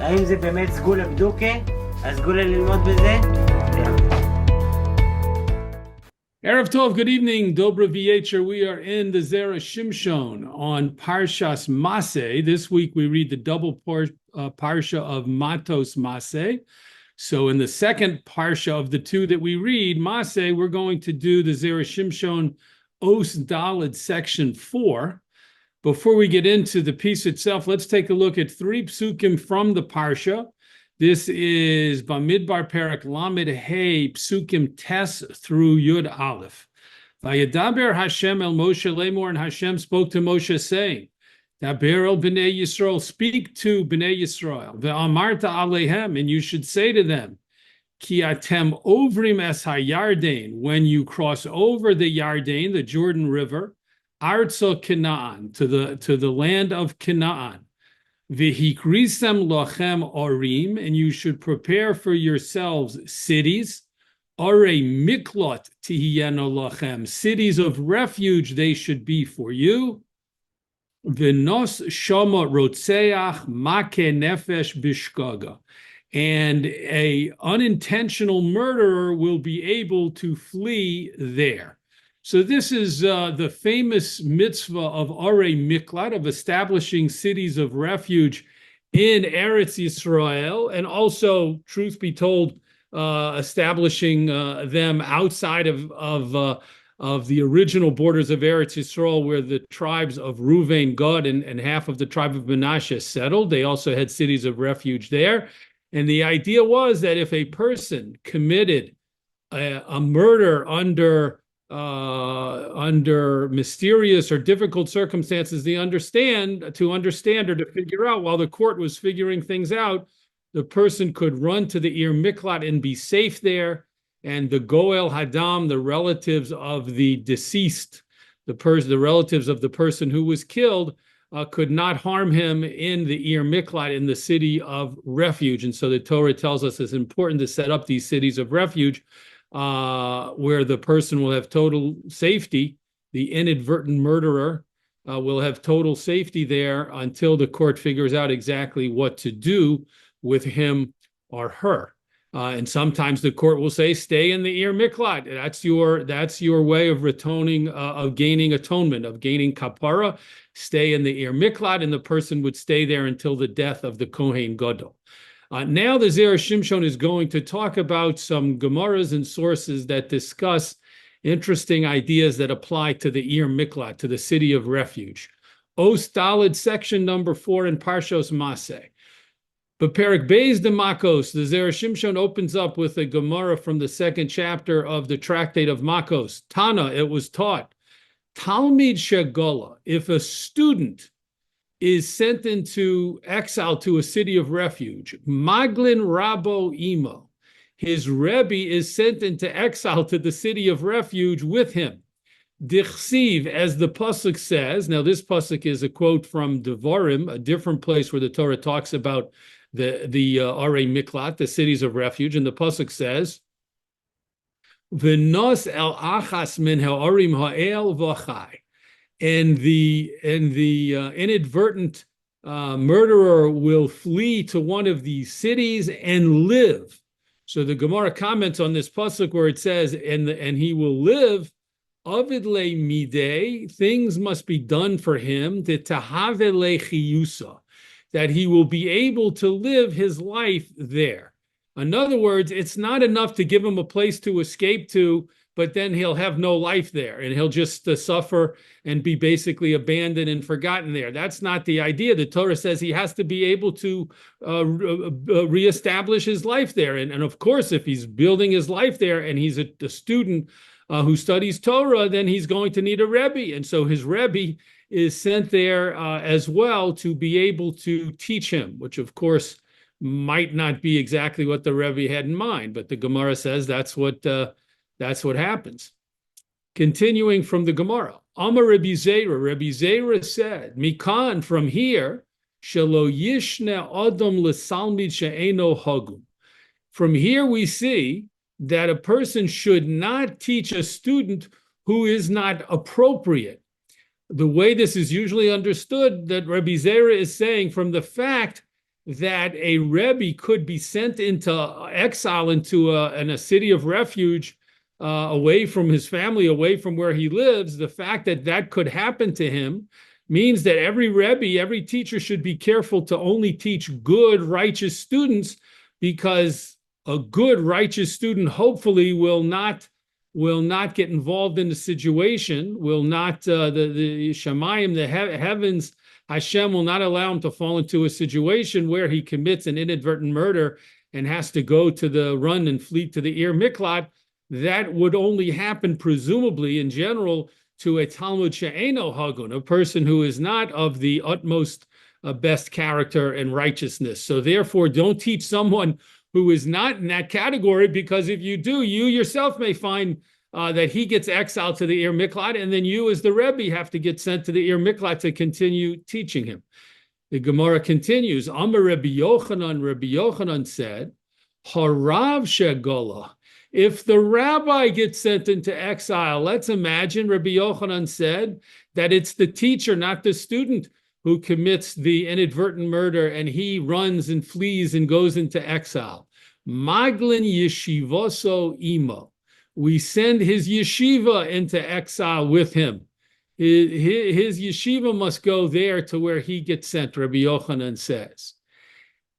האם זה באמת סגולה בדוקה? הסגולה ללמוד בזה? Erev Tov, good evening. Dobra V'Yecher. We are in the Zera Shimshon on Parshas Masei. This week we read the double parsha of Matos Masei. So in the second parsha of the two that we read, Masei, we're going to do the Zera Shimshon Os Daled section 4. Before we get into the piece itself, let's take a look at 3 psukim from the parsha. This is Bamidbar Perak Lamed Hey Psukim Tes through Yud Aleph. Vayadaber Hashem el Moshe Lemor, and Hashem spoke to Moshe saying, Daber el Bnei Yisrael, speak to Bnei Yisrael. Ve'amarta alehem, and you should say to them, Ki atem ovrim es hayardain, when you cross over the Yardain, the Jordan River, Artso Canaan, to the land of Canaan. V'hikrisem lochem orim, and you should prepare for yourselves cities. Ore miklot tihiyeno lochem, cities of refuge they should be for you. V'nos shama rotseach make nefesh bishkaga, and a unintentional murderer will be able to flee there. So this is the famous mitzvah of Arei Miklat, of establishing cities of refuge in Eretz Yisrael, and also, truth be told, establishing them outside of the original borders of Eretz Yisrael, where the tribes of Ruvain, Gad, and half of the tribe of Menashe settled. They also had cities of refuge there. And the idea was that if a person committed a murder under mysterious or difficult circumstances, to understand or to figure out, while the court was figuring things out, the person could run to the Ir Miklat and be safe there, and the Goel Hadam, the relatives of the deceased, the relatives of the person who was killed, could not harm him in the Ir Miklat, in the city of refuge. And so the Torah tells us it's important to set up these cities of refuge, where the person will have total safety. The inadvertent murderer will have total safety there until the court figures out exactly what to do with him or her. And sometimes the court will say, stay in the Ir Miklat. That's your way of atoning, of gaining atonement, of gaining kapara. Stay in the Ir Miklat, and the person would stay there until the death of the Kohen Gadol. Now the Zera Shimshon is going to talk about some Gemaras and sources that discuss interesting ideas that apply to the Ir Miklat, to the city of refuge. Os Daled, section number 4 in Parshos Masei. But Perak Beis de Makos, the Zera Shimshon opens up with a Gemara from the 2nd chapter of the tractate of Makos. Tana, it was taught, Talmid Shegola, if a student is sent into exile to a city of refuge, Maglin Rabo Imo, his Rebbe is sent into exile to the city of refuge with him. Dichsiv, as the pasuk says. Now this pasuk is a quote from Devarim, a different place where the Torah talks about the Arei Miklat, the cities of refuge, and the pasuk says, V'nos el achas min ha'arim ha'el v'chai. And the inadvertent murderer will flee to one of these cities and live. So the Gemara comments on this pasuk where it says, and he will live. Avid le midei, things must be done for him, that he will be able to live his life there. In other words, it's not enough to give him a place to escape to, but then he'll have no life there, and he'll just suffer and be basically abandoned and forgotten there. That's not the idea. The Torah says he has to be able to reestablish his life there. And of course, if he's building his life there and he's a student who studies Torah, then he's going to need a Rebbe. And so his Rebbe is sent there as well to be able to teach him, which of course might not be exactly what the Rebbe had in mind, but the Gemara says that's what happens. Continuing from the Gemara, Amar Rabbi Zera said, Mikan, from here, Shelo Yishne Adam L'Salmid She'eno Hagum. From here we see that a person should not teach a student who is not appropriate. The way this is usually understood, that Rabbi Zera is saying, from the fact that a Rebbe could be sent into exile into a city of refuge, away from his family, away from where he lives, the fact that that could happen to him means that every Rebbe, every teacher should be careful to only teach good, righteous students, because a good, righteous student hopefully will not get involved in the situation, will not, the Shamayim, the heavens, Hashem will not allow him to fall into a situation where he commits an inadvertent murder and has to go to the run and flee to the Ir Miklat. That would only happen, presumably, in general, to a Talmud She'eno Hagun, a person who is not of the utmost best character and righteousness. So therefore, don't teach someone who is not in that category, because if you do, you yourself may find that he gets exiled to the Ir Miklat, and then you as the Rebbe have to get sent to the Ir Miklat to continue teaching him. The Gemara continues, Amar Rabbi Yochanan said, Harav Shegola. If the rabbi gets sent into exile, let's imagine Rabbi Yochanan said that it's the teacher, not the student, who commits the inadvertent murder, and he runs and flees and goes into exile. Maglin yeshivoso imo. We send his yeshiva into exile with him. His yeshiva must go there to where he gets sent, Rabbi Yochanan says.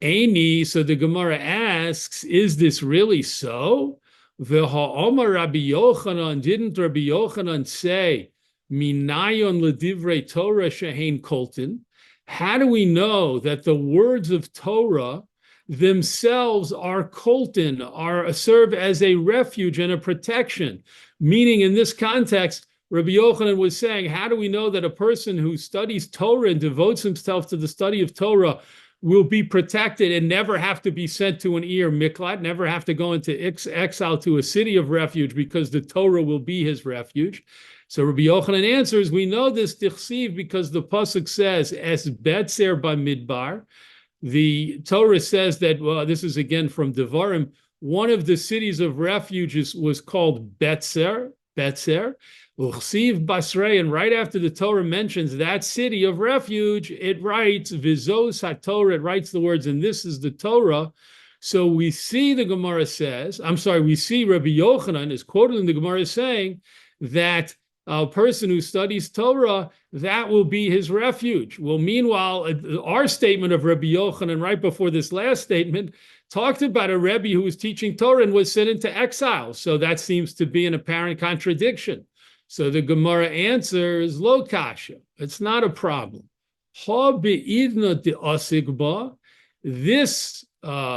Aini, so the Gemara asks, is this really so? V'ha'omar Rabbi Yochanan, didn't Rabbi Yochanan say, Minayon ledivrei Torah shehein koltin? How do we know that the words of Torah themselves are koltin, serve as a refuge and a protection? Meaning, in this context, Rabbi Yochanan was saying, how do we know that a person who studies Torah and devotes himself to the study of Torah will be protected and never have to be sent to an Ir Miklat, never have to go into exile to a city of refuge, because the Torah will be his refuge? So Rabbi Yochanan answers, we know this tichsiv because the pasuk says, Es betzer b'midbar. The Torah says that, well, this is again from Devarim, one of the cities of refuge was called Betzer, Uchsiv Basrei, and right after the Torah mentions that city of refuge, it writes, Vizos HaTorah, it writes the words, and this is the Torah. So we see the Gemara says, we see Rabbi Yochanan is quoted in the Gemara saying that a person who studies Torah, that will be his refuge. Well, meanwhile, our statement of Rabbi Yochanan right before this last statement talked about a Rebbe who was teaching Torah and was sent into exile. So that seems to be an apparent contradiction. So the Gemara answers, Lo kasha, it's not a problem. Ha be'idna de'asik. This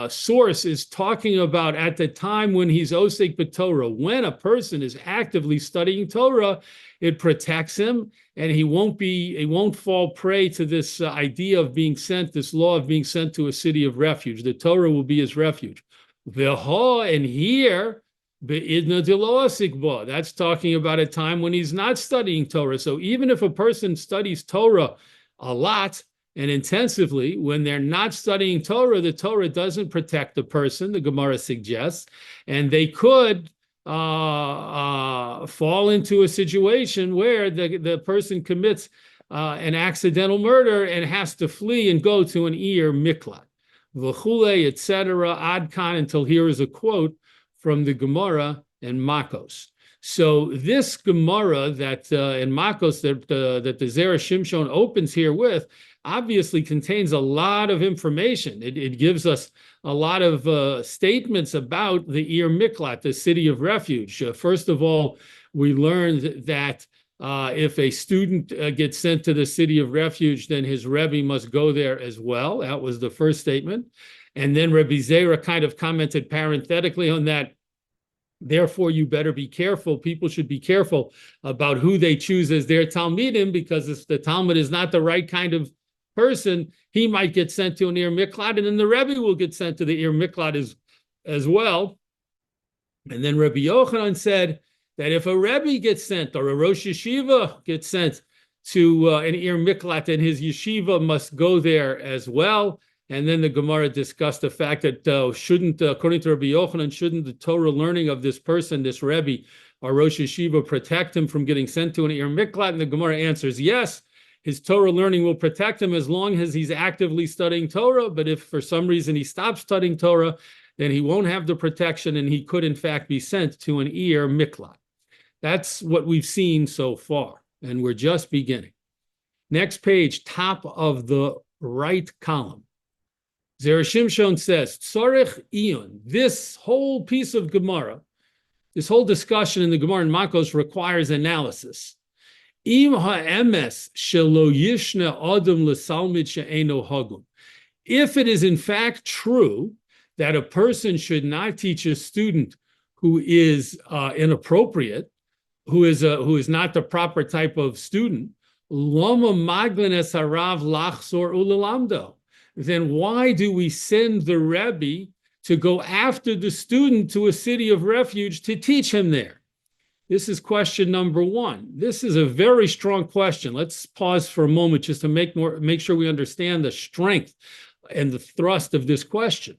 source is talking about at the time when he's osek b'Torah. When a person is actively studying Torah, it protects him, and he won't fall prey to this idea of being sent, this law of being sent to a city of refuge. The Torah will be his refuge. V'ha, and here, be'idna de'asik. That's talking about a time when he's not studying Torah. So even if a person studies Torah a lot and intensively, when they're not studying Torah, the Torah doesn't protect the person, the Gemara suggests, and they could fall into a situation where the person commits an accidental murder and has to flee and go to an Ir Miklat, v'chule, etc., ad kan, until here is a quote from the Gemara in Makos. So this Gemara that in Makos that the Zera Shimshon opens here with obviously contains a lot of information. It gives us a lot of statements about the Ir Miklat, the city of refuge. First of all, we learned that if a student gets sent to the city of refuge, then his Rebbe must go there as well. That was the first statement. And then Rabbi Zera kind of commented parenthetically on that. Therefore, you better be careful. People should be careful about who they choose as their Talmidim, because if the Talmud is not the right kind of person, he might get sent to an Ir Miklat, and then the Rebbe will get sent to the Ir Miklat as well. And then Rabbi Yochanan said that if a Rebbe gets sent, or a Rosh Yeshiva gets sent to an Ir Miklat, then his yeshiva must go there as well. And then the Gemara discussed the fact that according to Rabbi Yochanan, shouldn't the Torah learning of this person, this Rebbe, or Rosh Yeshiva, protect him from getting sent to an Ir Miklat? And the Gemara answers yes. His Torah learning will protect him as long as he's actively studying Torah. But if for some reason he stops studying Torah, then he won't have the protection, and he could in fact be sent to an Ir Miklat. That's what we've seen so far, and we're just beginning. Next page, top of the right column. Zera Shimshon says, Tzorech Iyun, this whole piece of Gemara, this whole discussion in the Gemara in Makos requires analysis. Im ha'emes shelo yishne adam l'salmid she'eno hagum. If it is in fact true that a person should not teach a student who is inappropriate, who is not the proper type of student, lama maglin es harav lachzor ulalamdo. Then why do we send the Rebbe to go after the student to a city of refuge to teach him there? This is question number one. This is a very strong question. Let's pause for a moment just to make sure we understand the strength and the thrust of this question.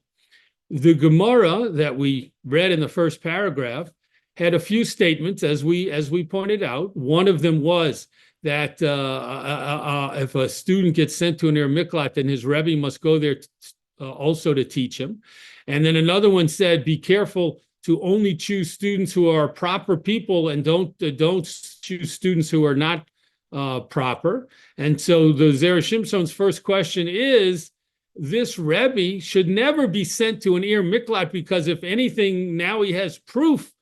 The Gemara that we read in the first paragraph had a few statements, as we pointed out. One of them was that if a student gets sent to an Ir Miklat, then his Rebbe must go there also to teach him. And then another one said, be careful to only choose students who are proper people and don't choose students who are not proper. And so the Zera Shimshon's first question is, this Rebbe should never be sent to an Ir Miklat, because if anything, now he has proof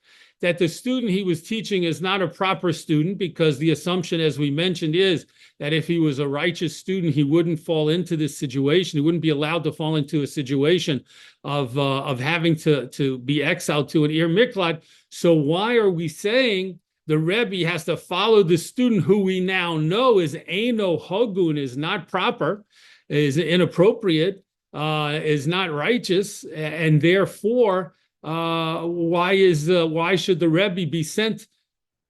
that the student he was teaching is not a proper student, because the assumption, as we mentioned, is that if he was a righteous student, he wouldn't fall into this situation. He wouldn't be allowed to fall into a situation of having to be exiled to an Ir Miklat. So why are we saying the Rebbe has to follow the student who we now know is Eino Hogun, is not proper, is inappropriate, is not righteous, and therefore why should the Rebbe be sent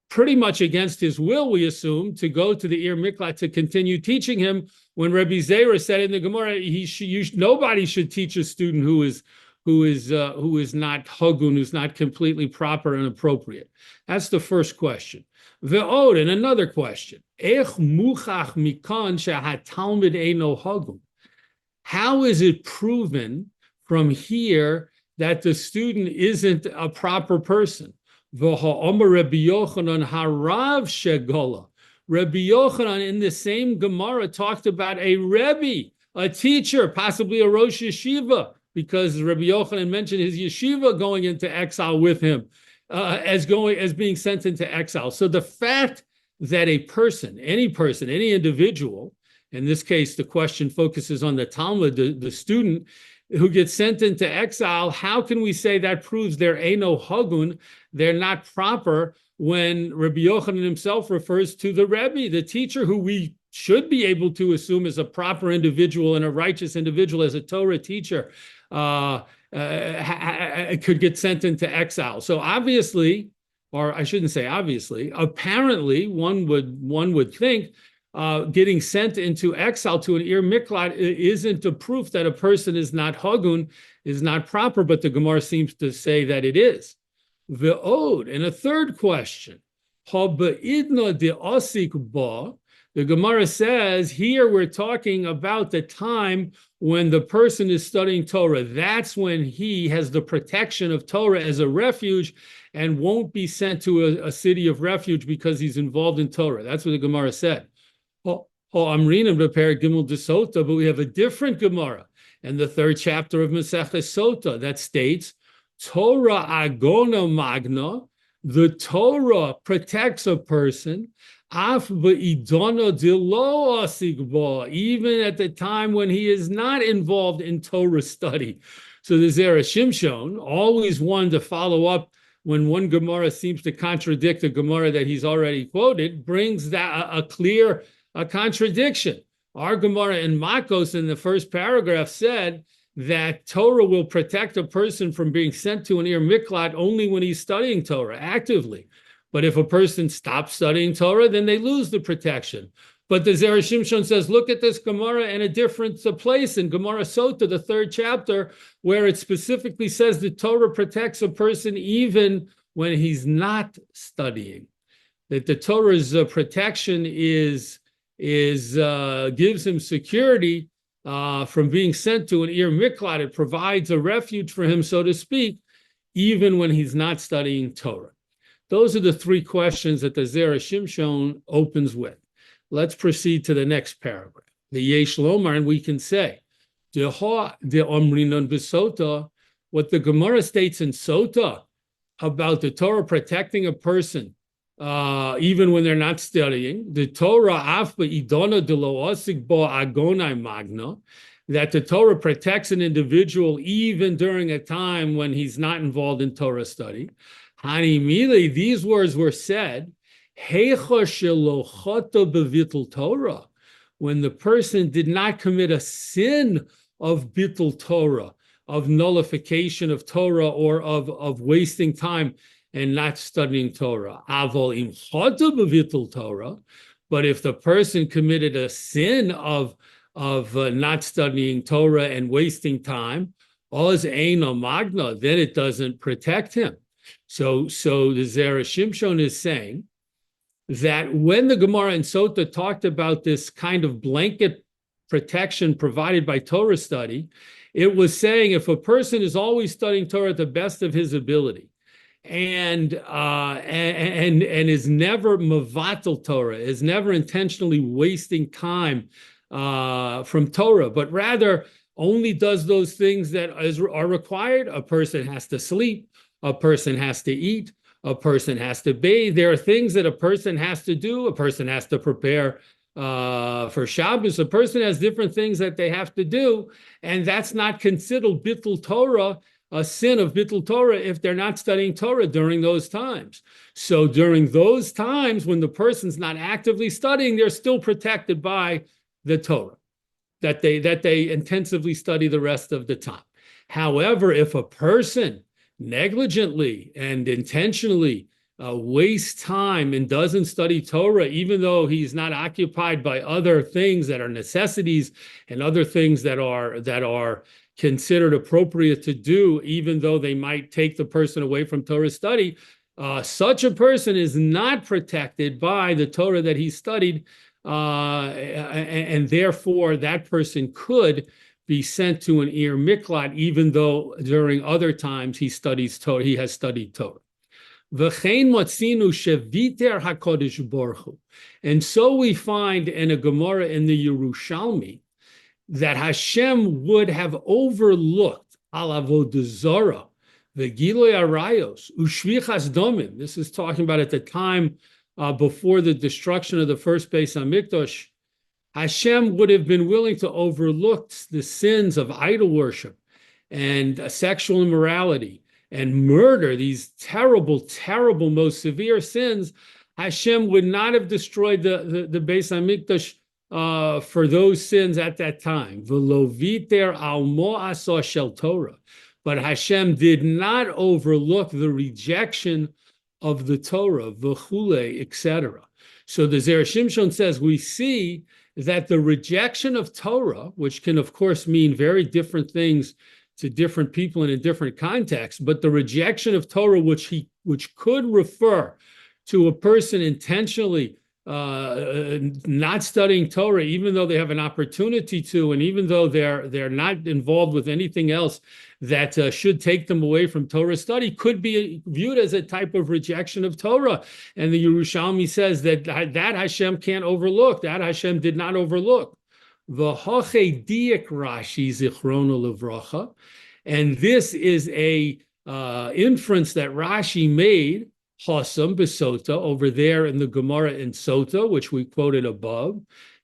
pretty much against his will, we assume, to go to the Ir Miklat to continue teaching him, when Rabbi Zera said in the Gemara, nobody should teach a student who is not Hagun, who's not completely proper and appropriate. That's the first question. Ve'od, and another question. Ech muchach mikan shehatalmid eino Hagun. How is it proven from here that the student isn't a proper person? V'ha'omer Rabbi Yochanan harav shegola. Rabbi Yochanan in the same Gemara talked about a Rebbe, a teacher, possibly a Rosh Yeshiva, because Rabbi Yochanan mentioned his yeshiva going into exile with him, as being sent into exile. So the fact that a person, any individual, in this case, the question focuses on the Talmud, the student who gets sent into exile, how can we say that proves they're Eino Hagun, they're not proper, when Rabbi Yochanan himself refers to the Rebbe, the teacher, who we should be able to assume is a proper individual and a righteous individual as a Torah teacher, could get sent into exile. So obviously, or I shouldn't say obviously, apparently one would think getting sent into exile to an Ir Miklat isn't a proof that a person is not Hagun, is not proper, but the Gemara seems to say that it is. Ve'od, and a third question, Ha'ba'idna de'asik ba. The Gemara says here we're talking about the time when the person is studying Torah. That's when he has the protection of Torah as a refuge and won't be sent to a city of refuge because he's involved in Torah. That's what the Gemara said. Amrinim be'perek Gimel de Sota, but we have a different Gemara in the third chapter of Masei Sota that states, Torah agona magna, the Torah protects a person, even at the time when he is not involved in Torah study. So the Zera Shimshon, always one to follow up when one Gemara seems to contradict a Gemara that he's already quoted, brings that a clear contradiction. Our Gemara in Makos in the first paragraph said that Torah will protect a person from being sent to an Ir Miklat only when he's studying Torah actively. But if a person stops studying Torah, then they lose the protection. But the Zera Shimshon says, look at this Gemara in a different place, in Gemara Sota, the third chapter, where it specifically says the Torah protects a person even when he's not studying. That the Torah's protection is gives him security from being sent to an Ir Miklat. It provides a refuge for him, so to speak, even when he's not studying Torah. Those are the three questions that the Zera Shimshon opens with. Let's proceed to the next paragraph. The Yesh Lomar, and we can say, the Omrinon Besota, what the Gemara states in Sota about the Torah protecting a person even when they're not studying, the Torah afba idona de lo osig bo agonai magna, that the Torah protects an individual even during a time when he's not involved in Torah study. Hani mile, these words were said, heicha shelochata bevitul Torah, when the person did not commit a sin of bittul Torah, of nullification of Torah, or of wasting time and not studying Torah. Avol im chata bevitul Torah, but if the person committed a sin of not studying Torah and wasting time, oz eino magna, then it doesn't protect him. So the Zera Shimshon is saying that when the Gemara in Sota talked about this kind of blanket protection provided by Torah study, it was saying if a person is always studying Torah at the best of his ability and is never mevatel Torah, is never intentionally wasting time from Torah, but rather only does those things that are required, a person has to sleep, a person has to eat, a person has to bathe. There are things that a person has to do. A person has to prepare for Shabbos. A person has different things that they have to do, and that's not considered bittul Torah, a sin of bittul Torah, if they're not studying Torah during those times. So during those times when the person's not actively studying, they're still protected by the Torah, that they intensively study the rest of the time. However, if a person negligently and intentionally wastes time and doesn't study Torah, even though he's not occupied by other things that are necessities and other things that are considered appropriate to do, even though they might take the person away from Torah study, such a person is not protected by the Torah that he studied, and therefore that person could be sent to an Ir Miklat, even though during other times he studies Torah, he has studied Torah. V'chein motzinu sheviter HaKodesh Baruch Hu. And so we find in a Gemara in the Yerushalmi that Hashem would have overlooked al avodah zara, v'giloi arayos, u'shvichas domim. This is talking about at the time before the destruction of the first Beis HaMikdash. Hashem would have been willing to overlook the sins of idol worship and sexual immorality and murder, these terrible, terrible, most severe sins. Hashem would not have destroyed the Beis HaMikdash for those sins at that time. V'lo viter al mo'asa shel Torah. But Hashem did not overlook the rejection of the Torah, v'chule, etc. So the Zera Shimshon says we see that the rejection of Torah, which can, of course, mean very different things to different people in a different context, but the rejection of Torah, which could refer to a person intentionally not studying Torah, even though they have an opportunity to, and even though they're not involved with anything else that should take them away from Torah study, could be viewed as a type of rejection of Torah. And the Yerushalmi says that Hashem can't overlook, that Hashem did not overlook. V'hoche diek Rashi zichrono levracha, and this is a inference that Rashi made, Chosam besota, over there in the Gemara in Sota, which we quoted above.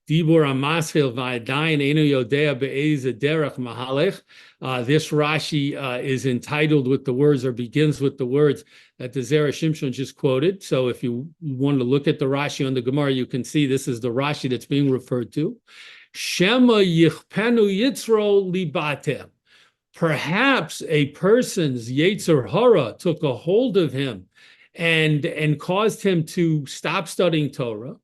Dibur amaschil va'adayin einu yodea be'ez derech mahalech. This Rashi is entitled with the words, or begins with the words that the Zera Shimshon just quoted. So if you want to look at the Rashi on the Gemara, you can see this is the Rashi that's being referred to. Shema yichpenu yitzro libatem. Perhaps a person's yetzer hara took a hold of him and caused him to stop studying Torah.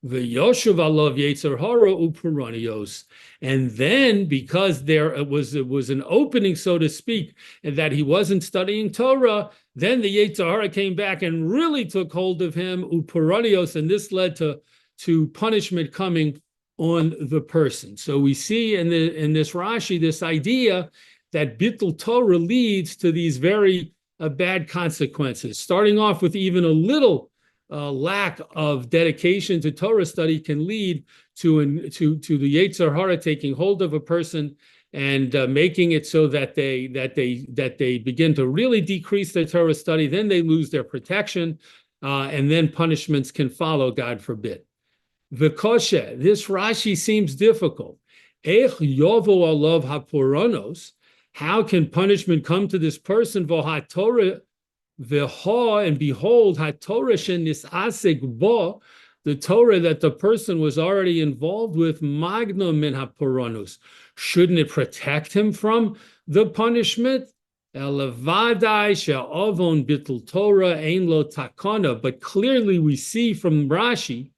V'yoshuv alav yetzer hara upuranios. And then, because there was an opening, so to speak, and that he wasn't studying Torah, then the yetzer hara came back and really took hold of him, upuranios, and this led to punishment coming on the person. So we see in this Rashi this idea that bittul Torah leads to these very bad consequences. Starting off with even a little lack of dedication to Torah study can lead to the Yetzer Hara taking hold of a person and making it so that they begin to really decrease their Torah study. Then they lose their protection, and then punishments can follow, God forbid. V'koshe, this Rashi seems difficult. Ech yovo alav hapuranos. How can punishment come to this person? V'ha Torah v'ha, and behold, ha-Torah shenisasek bo, the Torah that the person was already involved with, magna min hapuranos. Shouldn't it protect him from the punishment? Elevadai she'avon bittul Torah ein lo takana. But clearly we see from Rashi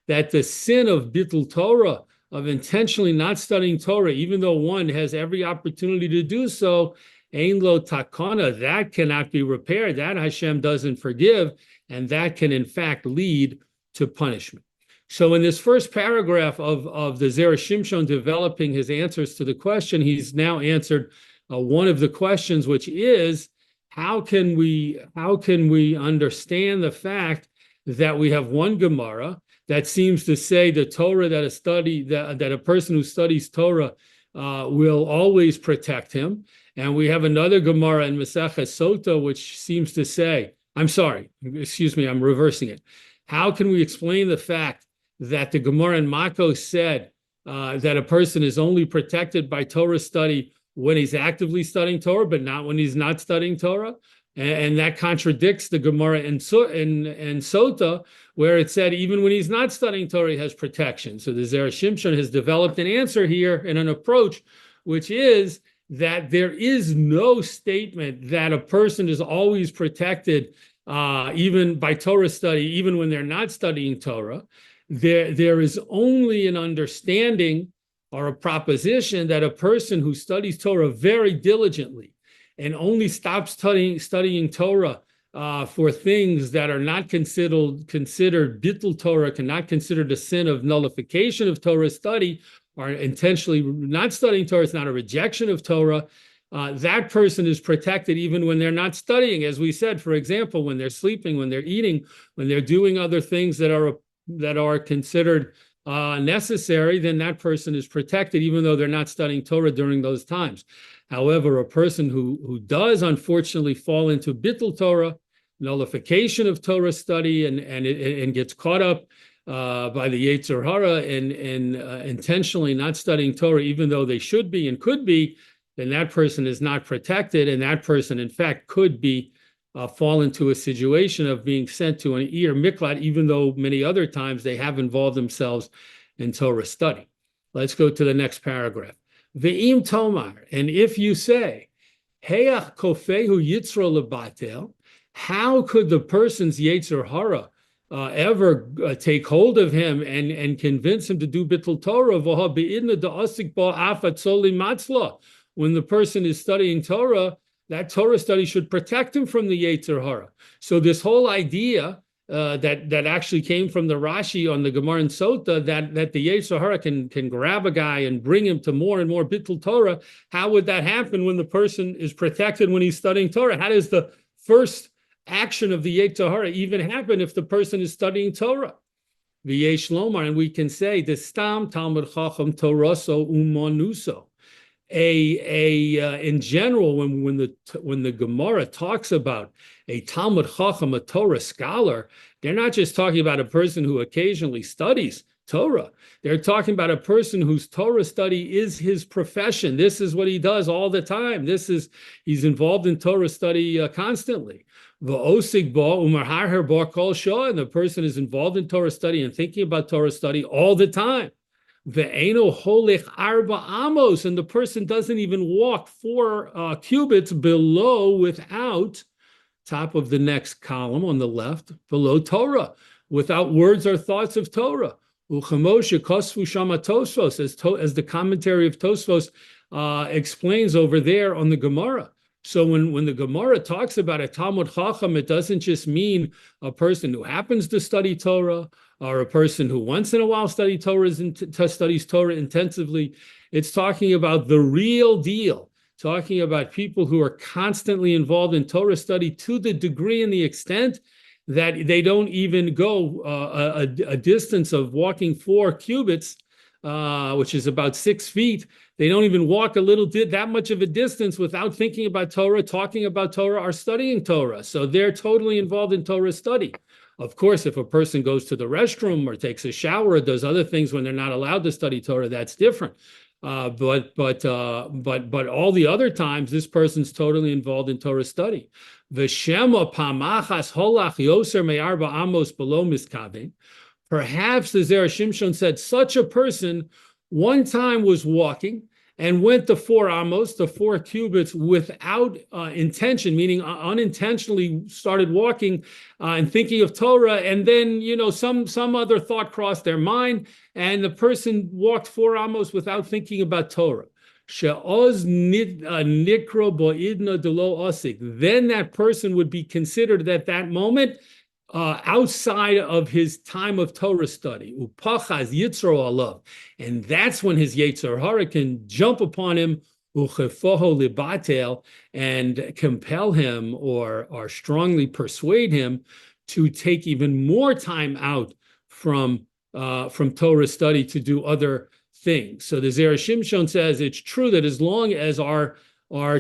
that the sin of bittul Torah, of intentionally not studying Torah, even though one has every opportunity to do so, ein lo takana, that cannot be repaired. That Hashem doesn't forgive, and that can in fact lead to punishment. So in this first paragraph of the Zera Shimshon developing his answers to the question, he's now answered one of the questions, which is, how can we understand the fact that we have one Gemara that seems to say the Torah that a person who studies Torah will always protect him, and we have another Gemara in Masei Sota which seems to say, I'm reversing it. How can we explain the fact that the Gemara in Mako said that a person is only protected by Torah study when he's actively studying Torah, but not when he's not studying Torah? And that contradicts the Gemara in Sota, where it said even when he's not studying Torah, he has protection. So the Zera Shimshon has developed an answer here and an approach, which is that there is no statement that a person is always protected even by Torah study, even when they're not studying Torah. There is only an understanding or a proposition that a person who studies Torah very diligently and only stops studying Torah for things that are not considered bittul Torah, cannot consider the sin of nullification of Torah study, or intentionally not studying Torah, it's not a rejection of Torah. That person is protected even when they're not studying. As we said, for example, when they're sleeping, when they're eating, when they're doing other things that are considered necessary, then that person is protected even though they're not studying Torah during those times. However, a person who does unfortunately fall into bittul Torah, nullification of Torah study, and gets caught up by the Yetzer Hara and intentionally not studying Torah, even though they should be and could be, then that person is not protected, and that person, in fact, could be fall into a situation of being sent to an Ir Miklat, even though many other times they have involved themselves in Torah study. Let's go to the next paragraph. Ve'im tomar, and if you say, Heach kofehu yitzro lebatel, how could the person's Yetzer Hara ever take hold of him and convince him to do bittul Torah? When the person is studying Torah, that Torah study should protect him from the Yetzer Hara. So this whole idea that actually came from the Rashi on the Gemara in Sota, that the Yetzer Hara can grab a guy and bring him to more and more bittul Torah, how would that happen when the person is protected when he's studying Torah? How does the first action of the Yetzer Hara even happen if the person is studying Torah? V'yesh lomar, and we can say, the stam Talmud Chacham Toraso umanuso. In general, when the Gemara talks about a Talmud Chacham, a Torah scholar, they're not just talking about a person who occasionally studies Torah. They're talking about a person whose Torah study is his profession. This is what he does all the time. He's involved in Torah study constantly. And the person is involved in Torah study and thinking about Torah study all the time. Ve'eno holech arba amos, and the person doesn't even walk 4 cubits below, without, top of the next column on the left, below Torah, without words or thoughts of Torah. Uchamoshe kosfu shama Tosfos, as the commentary of Tosfos explains over there on the Gemara. So when the Gemara talks about a Talmud Chacham, it doesn't just mean a person who happens to study Torah or a person who once in a while studies Torah intensively. It's talking about the real deal, talking about people who are constantly involved in Torah study to the degree and the extent that they don't even go a distance of walking 4 cubits, which is about 6 feet. They don't even walk that much of a distance without thinking about Torah, talking about Torah, or studying Torah. So they're totally involved in Torah study. Of course, if a person goes to the restroom or takes a shower or does other things when they're not allowed to study Torah, that's different. But all the other times, this person's totally involved in Torah study. V'shema pamachas holach yoser me'arba amos below miskavin. Perhaps the Zera Shimshon said such a person one time was walking and went to 4 amos, to 4 cubits, without intention, meaning unintentionally started walking and thinking of Torah, and then some other thought crossed their mind, and the person walked 4 amos without thinking about Torah. Then that person would be considered at that moment outside of his time of Torah study. Upachaz yitzro alav. And that's when his Yetzer Hara can jump upon him, uchefoho libatel, and compel him or strongly persuade him to take even more time out from Torah study to do other things. So the Zera Shimshon says it's true that as long as our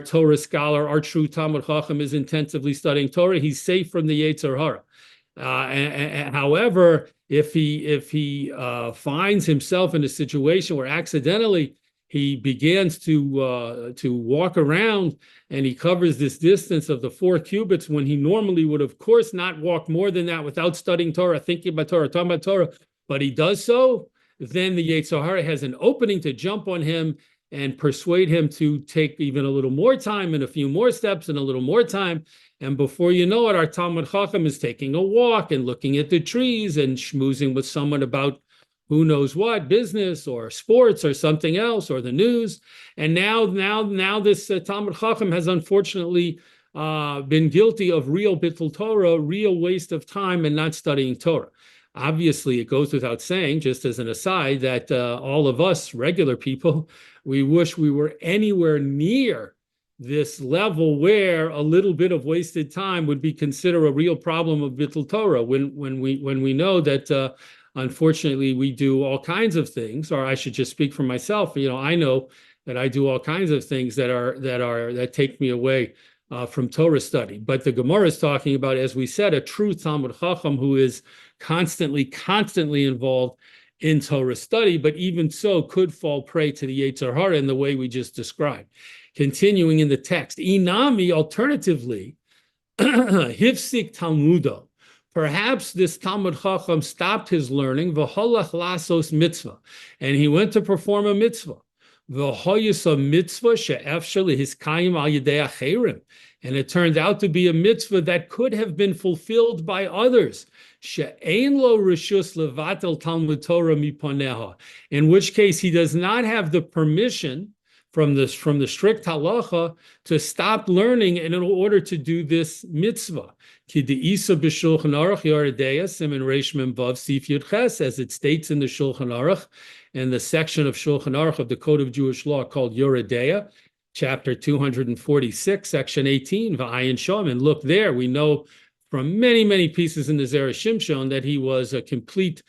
Torah scholar, our true Talmud Chacham, is intensively studying Torah, he's safe from the Yetzer Hara. However, if he finds himself in a situation where accidentally he begins to walk around and he covers this distance of the 4 cubits when he normally would, of course, not walk more than that without studying Torah, thinking about Torah, talking about Torah, but he does so, then the Yetzer Hara has an opening to jump on him and persuade him to take even a little more time and a few more steps and a little more time. And before you know it, our Talmud Chacham is taking a walk and looking at the trees and schmoozing with someone about who knows what, business or sports or something else or the news. And now this Talmud Chacham has unfortunately been guilty of real bittul Torah, real waste of time and not studying Torah. Obviously, it goes without saying, just as an aside, that all of us regular people, we wish we were anywhere near this level where a little bit of wasted time would be considered a real problem of bittul Torah. When we know that unfortunately we do all kinds of things, or I should just speak for myself. I know that I do all kinds of things that take me away from Torah study. But the Gemara is talking about, as we said, a true Talmud Chacham who is constantly involved in Torah study, but even so could fall prey to the Yetzer Hara in the way we just described. Continuing in the text, Inami, alternatively, Hifsik Talmudo. Perhaps this Talmud Chacham stopped his learning, v'holach lasos mitzvah, and he went to perform a mitzvah. V'hoyus a mitzvah she'efshel hiskayim al yedei acherim. And it turned out to be a mitzvah that could have been fulfilled by others. She'ein lo rishus levatel Talmud Torah miponeha. In which case he does not have the permission from the strict halacha to stop learning in order to do this mitzvah. Ki de'isa b'shulchan aruch yoredeya siman reish mem vav sif yud ches, as it states in the Shulchan Aruch, in the section of Shulchan Aruch of the Code of Jewish Law called Yoredeya, chapter 246, section 18, v'ayin shom. And look there, we know from many pieces in the Zera Shimshon that he was a complete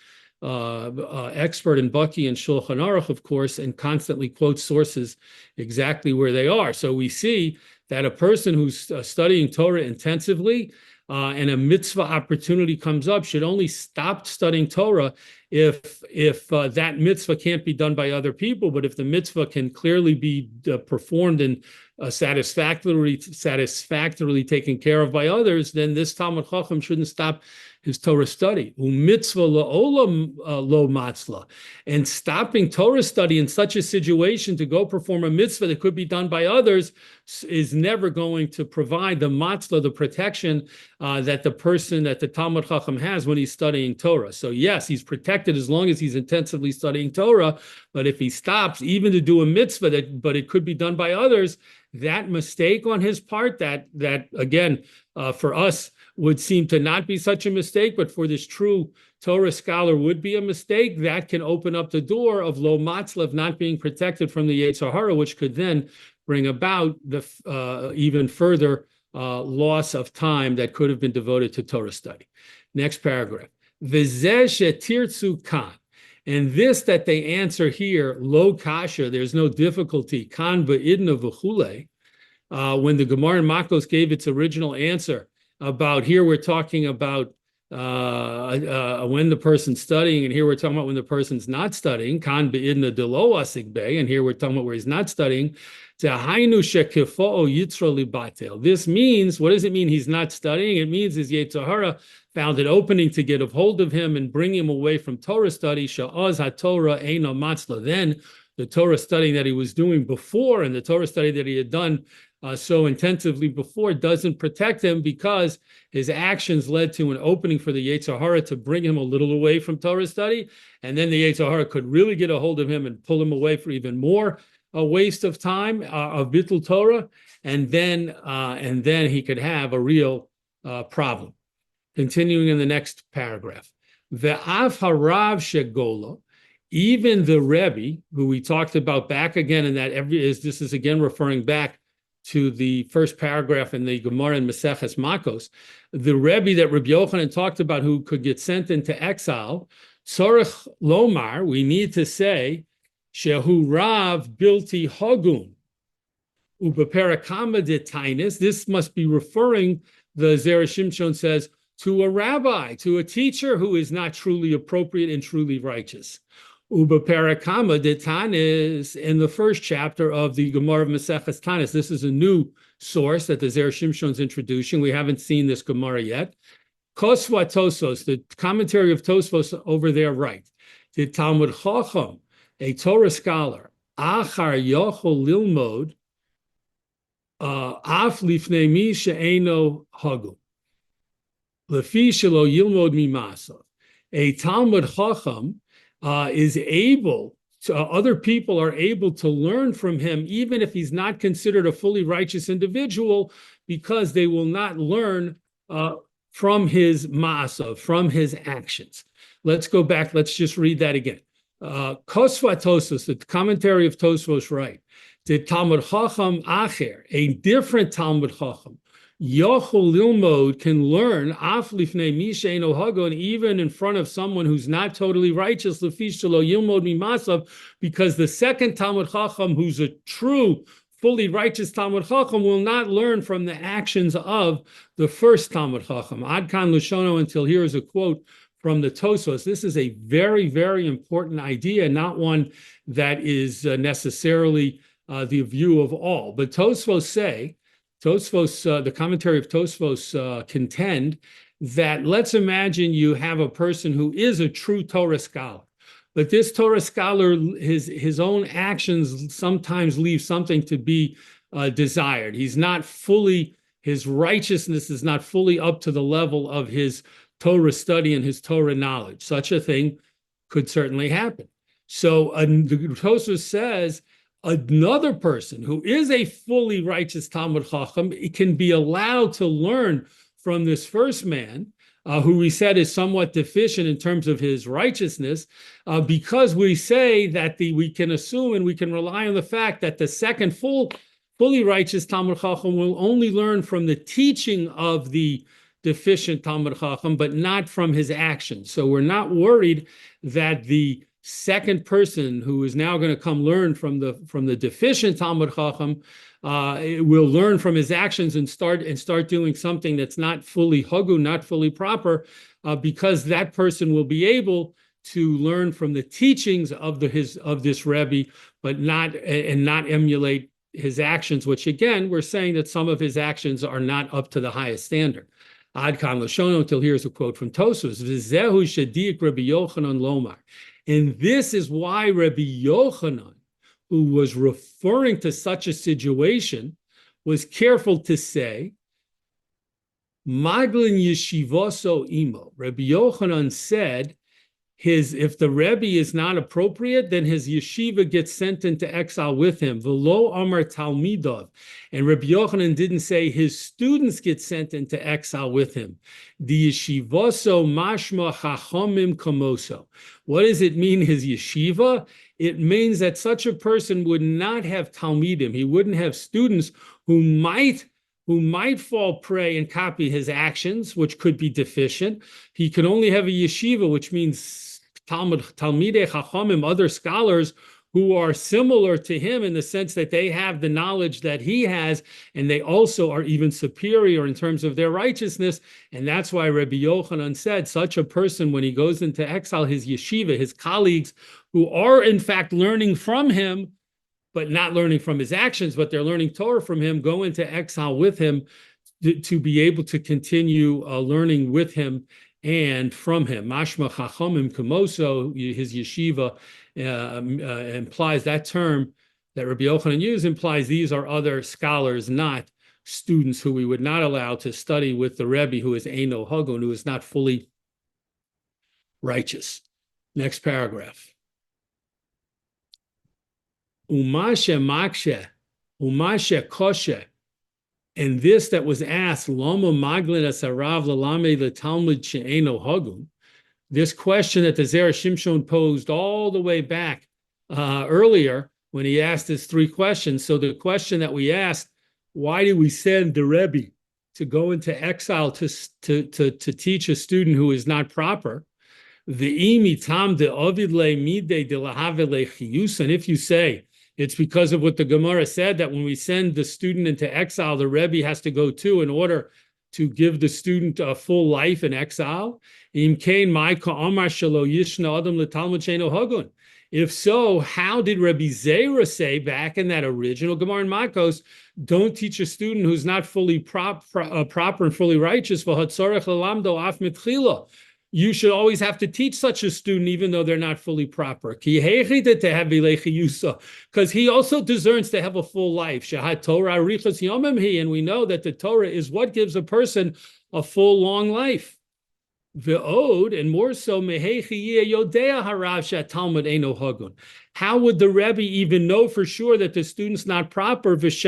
expert in Baki and Shulchan Aruch, of course, and constantly quotes sources exactly where they are. So we see that a person who's studying Torah intensively and a mitzvah opportunity comes up should only stop studying Torah if that mitzvah can't be done by other people, but if the mitzvah can clearly be performed and satisfactorily taken care of by others, then this Talmud Chacham shouldn't stop his Torah study. U'mitzvah la'olam lo matzla. And stopping Torah study in such a situation to go perform a mitzvah that could be done by others is never going to provide the matzla, the protection that the Talmud Chacham has when he's studying Torah. So yes, he's protected as long as he's intensively studying Torah, but if he stops even to do a mitzvah but it could be done by others, that mistake on his part, that again, for us would seem to not be such a mistake, but for this true Torah scholar would be a mistake, that can open up the door of lo matzla, not being protected from the Yetzer Hara, which could then bring about the even further loss of time that could have been devoted to Torah study. Next paragraph. V'zeh shetirtzu kan. And this that they answer here, lo kasha, there's no difficulty, kan ba'idna v'chule. When the Gemara in Makos gave its original answer about, here we're talking about when the person's studying, and here we're talking about when the person's not studying, kan ba'idna delo asik be, and here we're talking about where he's not studying. This means, what does it mean he's not studying? It means his Yetzer Hara found an opening to get a hold of him and bring him away from Torah study. Sha'az ha-Torah eino matzla. Then the Torah studying that he was doing before and the Torah study that he had done so intensively before doesn't protect him, because his actions led to an opening for the Yetzer Hara to bring him a little away from Torah study. And then the Yetzer Hara could really get a hold of him and pull him away for even more a waste of time of bittul Torah, and then he could have a real problem. Continuing in the next paragraph, ve'af harav shegola, even the Rebbe, who we talked about back again, and this is again referring back to the first paragraph in the Gemara in Maseches Makos, the Rebbe that Rabbi Yochanan talked about, who could get sent into exile, tzorech lomar, we need to say, shehu rav bilti hagun ubeperakama detainis. This must be referring, the Zera Shimshon says, to a rabbi, to a teacher who is not truly appropriate and truly righteous. Ubeperakama detainis, in the first chapter of the Gemara of Maseches Tanis. This is a new source that the Zera Shimshon's introducing. We haven't seen this Gemara yet. Kosva Tosos, the commentary of Tosfos over there, right? The Talmud Chacham, a Torah scholar, achar yochol lilmod af lifnei mi she'eno hagu lefi shelo yilmod mimasav. A Talmud Chacham is able to, other people are able to learn from him, even if he's not considered a fully righteous individual, because they will not learn from his ma'asav, from his actions. Let's go back. Let's just read that again. Kosva Tosfos, the commentary of Tosfos, right? The Talmud Chacham Acher, a different Talmud Chacham, Yochol Lilmod, can learn af lifnei mi she'eino hagon, even in front of someone who's not totally righteous, lefish shelo yilmod mimasav, because the second Talmud Chacham, who's a true, fully righteous Talmud Chacham, will not learn from the actions of the first Talmud Chacham. Ad kan Lashono, until here is a quote from the Tosfos. This is a very, very important idea, not one that is necessarily the view of all. But Tosfos the commentary of Tosfos contend that, let's imagine you have a person who is a true Torah scholar, but this Torah scholar, his own actions sometimes leave something to be desired. He's not fully, his righteousness is not fully up to the level of his Torah study and his Torah knowledge. Such a thing could certainly happen. So the Tosfos says another person who is a fully righteous Talmud Chacham can be allowed to learn from this first man, who we said is somewhat deficient in terms of his righteousness, because we say that we can assume and we can rely on the fact that the second fully righteous Talmud Chacham will only learn from the teaching of the deficient Talmud Chacham, but not from his actions. So we're not worried that the second person who is now going to come learn from the deficient Talmud Chacham will learn from his actions and start doing something that's not fully hagu, not fully proper, because that person will be able to learn from the teachings of this Rebbe, but not emulate his actions, which again, we're saying that some of his actions are not up to the highest standard. Ad kan Lashono, until here's a quote from Tosfos. V'zehu shediak Rabbi Yochanan lomar. And this is why Rabbi Yochanan, who was referring to such a situation, was careful to say, Maglin yeshivoso imo. Rabbi Yochanan said, if the Rebbe is not appropriate, then his yeshiva gets sent into exile with him. V'lo amar talmidov. And Rabbi Yochanan didn't say his students get sent into exile with him. The yeshivoso mashma chachomim kamoso. What does it mean, his yeshiva? It means that such a person would not have talmidim. He wouldn't have students who might fall prey and copy his actions, which could be deficient. He could only have a yeshiva, which means Talmidei Chachamim, other scholars who are similar to him in the sense that they have the knowledge that he has, and they also are even superior in terms of their righteousness. And that's why Rabbi Yochanan said such a person, when he goes into exile, his yeshiva, his colleagues, who are in fact learning from him, but not learning from his actions, but they're learning Torah from him, go into exile with him to be able to continue learning with him and from him. Mashma chachomim kamoso, his yeshiva implies, that term that Rabbi Yochanan used implies these are other scholars, not students who we would not allow to study with the Rebbe, who is Eino Hagun, who is not fully righteous. Next paragraph. Umashe makshe, umashe koshe. And this that was asked, Lama maglin asarav lalame the Talmud she'eno hagun, this question that the Zera Shimshon posed all the way back earlier when he asked his three questions. So the question that we asked, why do we send the Rebbe to go into exile to teach a student who is not proper? The imitam de ovidle mide de lahavele chiyus. And if you say it's because of what the Gemara said, that when we send the student into exile, the Rebbe has to go too in order to give the student a full life in exile. If so, how did Rabbi Zera say back in that original Gemara in Makos, don't teach a student who's not fully proper and fully righteous? You should always have to teach such a student, even though they're not fully proper. Because he also deserves to have a full life. And we know that the Torah is what gives a person a full, long life. And more so, how would the Rebbe even know for sure that the student's not proper? Perhaps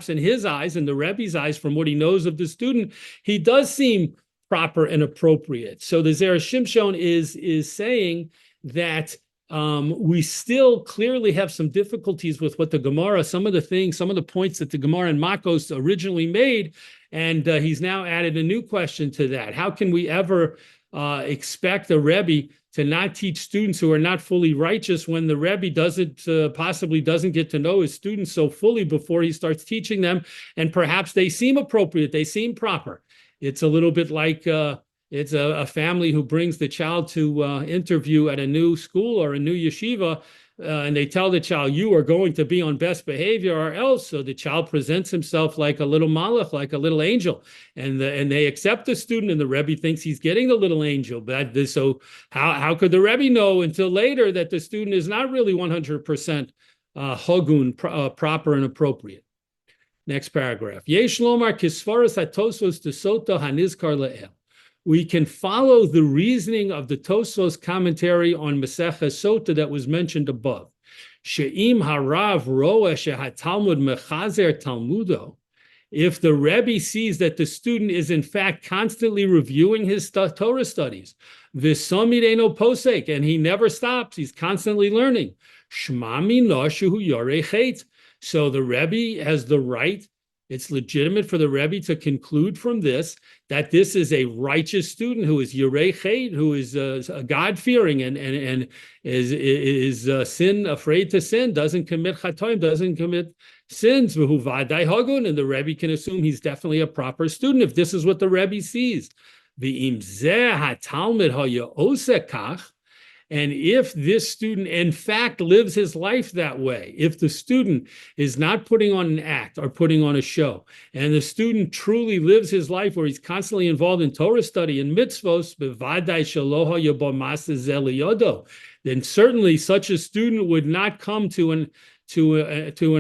in his eyes, in the Rebbe's eyes, from what he knows of the student, he does seem proper and appropriate. So the Zera Shimshon is saying that we still clearly have some difficulties with what the Gemara, some of the points that the Gemara in Makos originally made, and he's now added a new question to that. How can we ever expect a Rebbe to not teach students who are not fully righteous when the Rebbe possibly doesn't get to know his students so fully before he starts teaching them, and perhaps they seem appropriate, they seem proper? It's a little bit like it's a family who brings the child to interview at a new school or a new yeshiva, and they tell the child, you are going to be on best behavior or else. So the child presents himself like a little malach, like a little angel, and they accept the student, and the Rebbe thinks he's getting the little angel. So how could the Rebbe know until later that the student is not really 100% hogun, proper and appropriate? Next paragraph. Yesh lomar kisvaras hatosvos tesota hanizkar le'el. We can follow the reasoning of the Tosfos commentary on Maseches Sota that was mentioned above. She'im harav roa shehatalmud mechazer talmudo. If the Rebbe sees that the student is in fact constantly reviewing his Torah studies, v'samideno posek, and he never stops, he's constantly learning. Shma mino shehu yorei chet. So the Rebbe has the right, it's legitimate for the Rebbe to conclude from this that this is a righteous student who is Yorei Chet, who is God-fearing and is afraid to sin, doesn't commit chatoim, doesn't commit sins, and the Rebbe can assume he's definitely a proper student if this is what the Rebbe sees. And if this student, in fact, lives his life that way, if the student is not putting on an act or putting on a show, and the student truly lives his life where he's constantly involved in Torah study and mitzvos, then certainly such a student would not come to an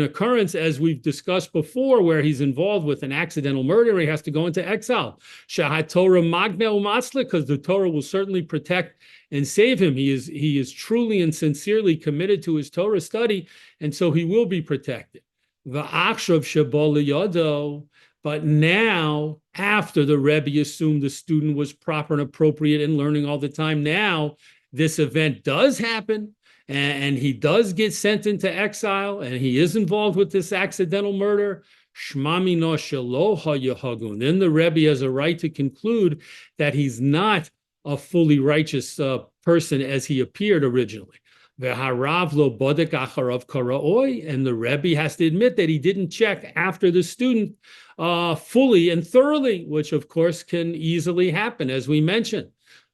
occurrence, as we've discussed before, where he's involved with an accidental murder, he has to go into exile. Shahat Torah magna umatzla, because the Torah will certainly protect and save him. He is truly and sincerely committed to his Torah study, and so he will be protected. V'achshav shebo liyado, but now, after the Rebbe assumed the student was proper and appropriate in learning all the time, now this event does happen, and he does get sent into exile, and he is involved with this accidental murder. Shmami no shelo hayahagun. Then the Rebbe has a right to conclude that he's not a fully righteous person as he appeared originally. V'harav lo bodek acharav karaoi, and the Rebbe has to admit that he didn't check after the student fully and thoroughly, which of course can easily happen, as we mentioned.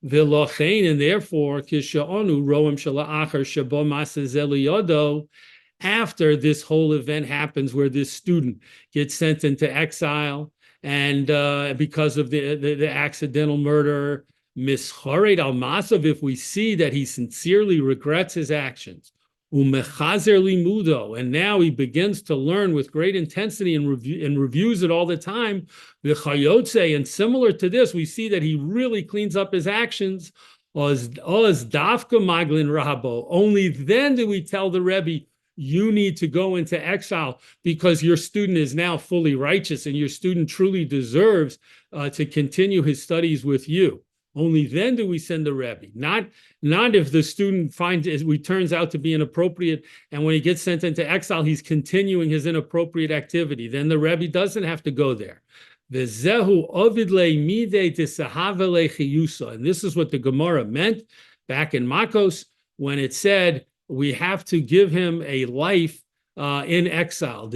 V'lochein, and therefore, kisha'onu roem shala'achar shabo masei yodo, after this whole event happens where this student gets sent into exile, and because of the accidental murder, mischared al masav, if we see that he sincerely regrets his actions, umechazer limudo, and now he begins to learn with great intensity and reviews it all the time, v'chayotze, and similar to this, we see that he really cleans up his actions, oz dafka maglin rabo, only then do we tell the Rebbe, you need to go into exile because your student is now fully righteous and your student truly deserves to continue his studies with you. Only then do we send the Rebbe, not if the student turns out to be inappropriate, and when he gets sent into exile, he's continuing his inappropriate activity. Then the Rebbe doesn't have to go there. And this is what the Gemara meant back in Makos when it said we have to give him a life in exile.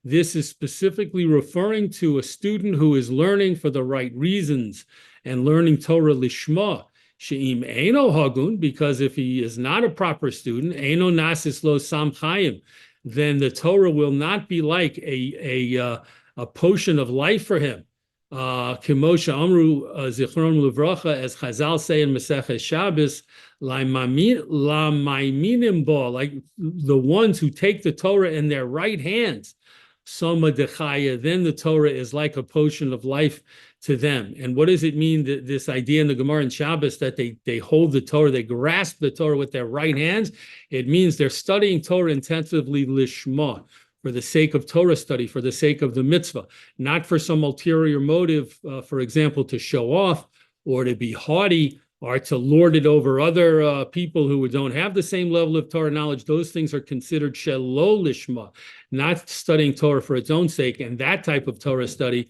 This is specifically referring to a student who is learning for the right reasons and learning Torah lishma. She'im eino hagun, because if he is not a proper student, eino nasis lo sam chayim, then the Torah will not be like a potion of life for him. Kimosha Amru Zichron Levracha, as Chazal say in Masei Shabbos, La'maiminim bo, like the ones who take the Torah in their right hands. Soma dechaya, then the Torah is like a potion of life to them. And what does it mean, this idea in the Gemara and Shabbos that they hold the Torah, they grasp the Torah with their right hands? It means they're studying Torah intensively lishma, for the sake of Torah study, for the sake of the mitzvah, not for some ulterior motive, for example, to show off or to be haughty or to lord it over other people who don't have the same level of Torah knowledge. Those things are considered shelo lishma, not studying Torah for its own sake. And that type of Torah study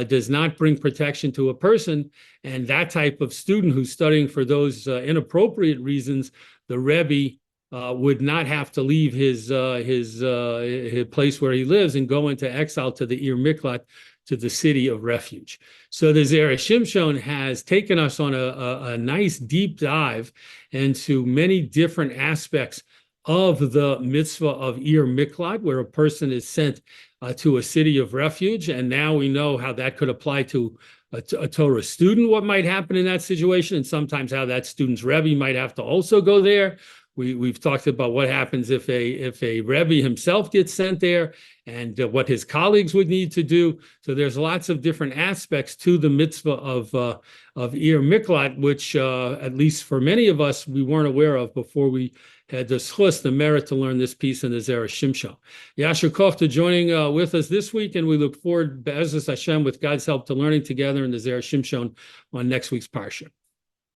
does not bring protection to a person. And that type of student who's studying for those inappropriate reasons, the Rebbe would not have to leave his place where he lives and go into exile to the Ir Miklat, to the city of refuge. So the Zera Shimshon has taken us on a nice deep dive into many different aspects of the mitzvah of Ir Miklat, where a person is sent to a city of refuge. And now we know how that could apply to a Torah student, what might happen in that situation, and sometimes how that student's Rebbe might have to also go there. We've talked about what happens if a Rebbe himself gets sent there, and what his colleagues would need to do. So there's lots of different aspects to the mitzvah of Ir Miklat, which at least for many of us we weren't aware of before we had the merit to learn this piece in the Zera Shimshon. Yasher Koch to joining with us this week, and we look forward, Be'ezus Hashem, with God's help, to learning together in the Zera Shimshon on next week's Parsha.